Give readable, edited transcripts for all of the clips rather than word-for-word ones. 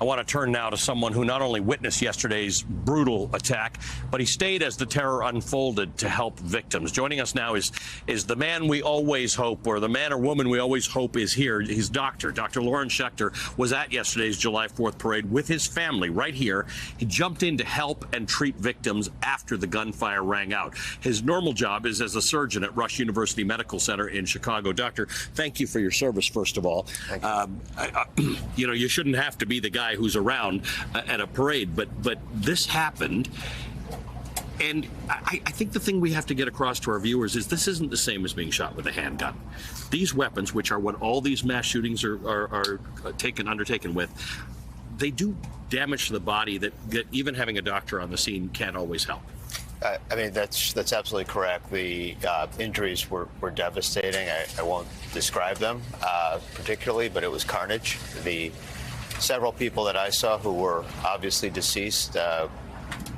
I want to turn now to someone who not only witnessed yesterday's brutal attack, but he stayed as the terror unfolded to help victims. Joining us now is the man we always hope, or the man or woman we always hope is here. He's Dr. Loren Schechter was at yesterday's July 4th parade with his family right here. He jumped in to help and treat victims after the gunfire rang out. His normal job is as a surgeon at Rush University Medical Center in Chicago. Doctor, thank you for your service, first of all. You know, you shouldn't have to be the guy who's around at a parade, but this happened. And I think the thing we have to get across to our viewers is this isn't the same as being shot with a handgun. These weapons, which are what all these mass shootings are undertaken with, they do damage to the body that even having a doctor on the scene can't always help. I mean, that's absolutely correct. The injuries were devastating. I won't describe them particularly, but it was carnage. The several people that I saw who were obviously deceased,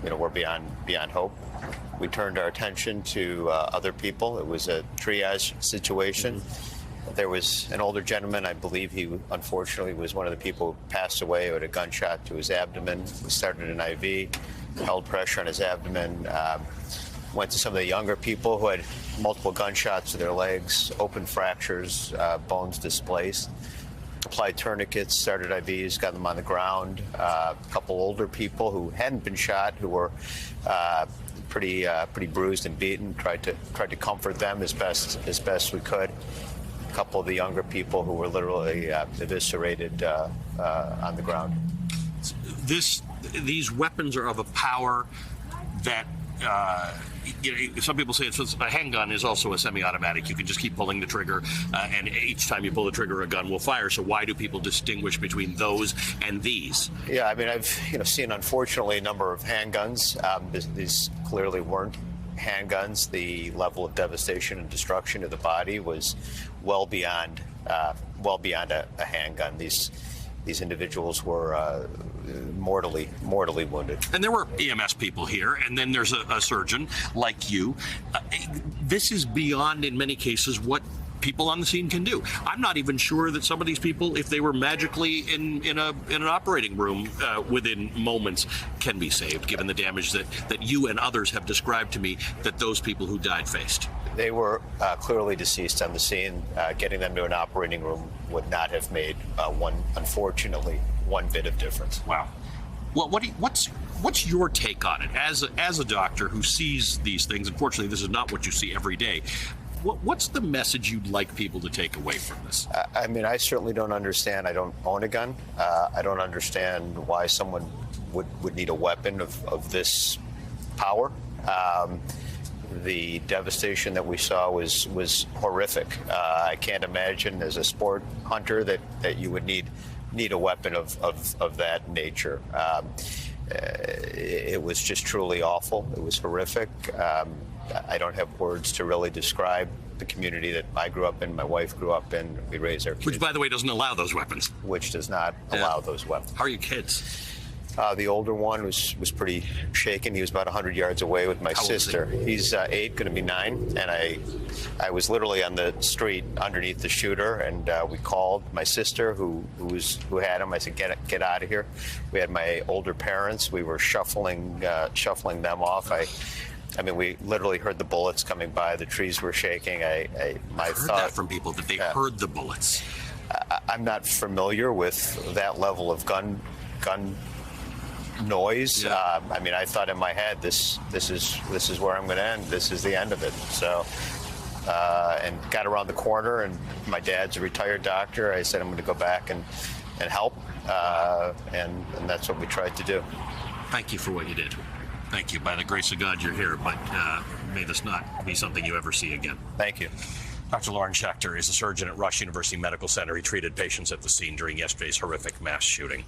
were beyond hope. We turned our attention to other people. It was a triage situation. There was an older gentleman, I believe he unfortunately was one of the people who passed away with a gunshot to his abdomen. We started an IV, held pressure on his abdomen, went to some of the younger people who had multiple gunshots to their legs, open fractures, bones displaced. Applied tourniquets, started IVs, got them on the ground. A couple older people who hadn't been shot, who were pretty bruised and beaten. Tried to comfort them as best we could. A couple of the younger people who were literally eviscerated on the ground. These weapons are of a power that. Some people say a handgun is also a semi-automatic. You can just keep pulling the trigger, and each time you pull the trigger, a gun will fire. So why do people distinguish between those and these? Yeah, I mean, I've seen, unfortunately, a number of handguns. These clearly weren't handguns. The level of devastation and destruction of the body was well beyond a handgun. These individuals were mortally wounded. And there were EMS people here, and then there's a surgeon like you. This is beyond, in many cases, what people on the scene can do. I'm not even sure that some of these people, if they were magically in an operating room within moments, can be saved, given the damage that you and others have described to me that those people who died faced. They were clearly deceased on the scene. Getting them to an operating room would not have made unfortunately, one bit of difference. Wow. Well, what's your take on it as a doctor who sees these things? Unfortunately, this is not what you see every day. What's the message you'd like people to take away from this? I mean, I certainly don't understand. I don't own a gun. I don't understand why someone would need a weapon of this power. The devastation that we saw was horrific. I can't imagine as a sport hunter that you would need a weapon of that nature. It was just truly awful. It was horrific. I don't have words to really describe the community that I grew up in, my wife grew up in. We raised our kids. Which, by the way, doesn't allow those weapons. Which does not allow those weapons. How are your kids? The older one was pretty shaken. He was about 100 yards away with my sister. He's 8, going to be 9. And I was literally on the street underneath the shooter, and we called my sister who had him. I said, get out of here. We had my older parents. We were shuffling them off. I mean, we literally heard the bullets coming by. The trees were shaking. I heard that from people, that they heard the bullets. I'm not familiar with that level of gun noise. Yeah. I mean, I thought in my head, this is where I'm going to end. This is the end of it. So, and got around the corner, and my dad's a retired doctor. I said I'm going to go back and help, and that's what we tried to do. Thank you for what you did. Thank you. By the grace of God, you're here, but may this not be something you ever see again. Thank you. Dr. Loren Schechter is a surgeon at Rush University Medical Center. He treated patients at the scene during yesterday's horrific mass shooting.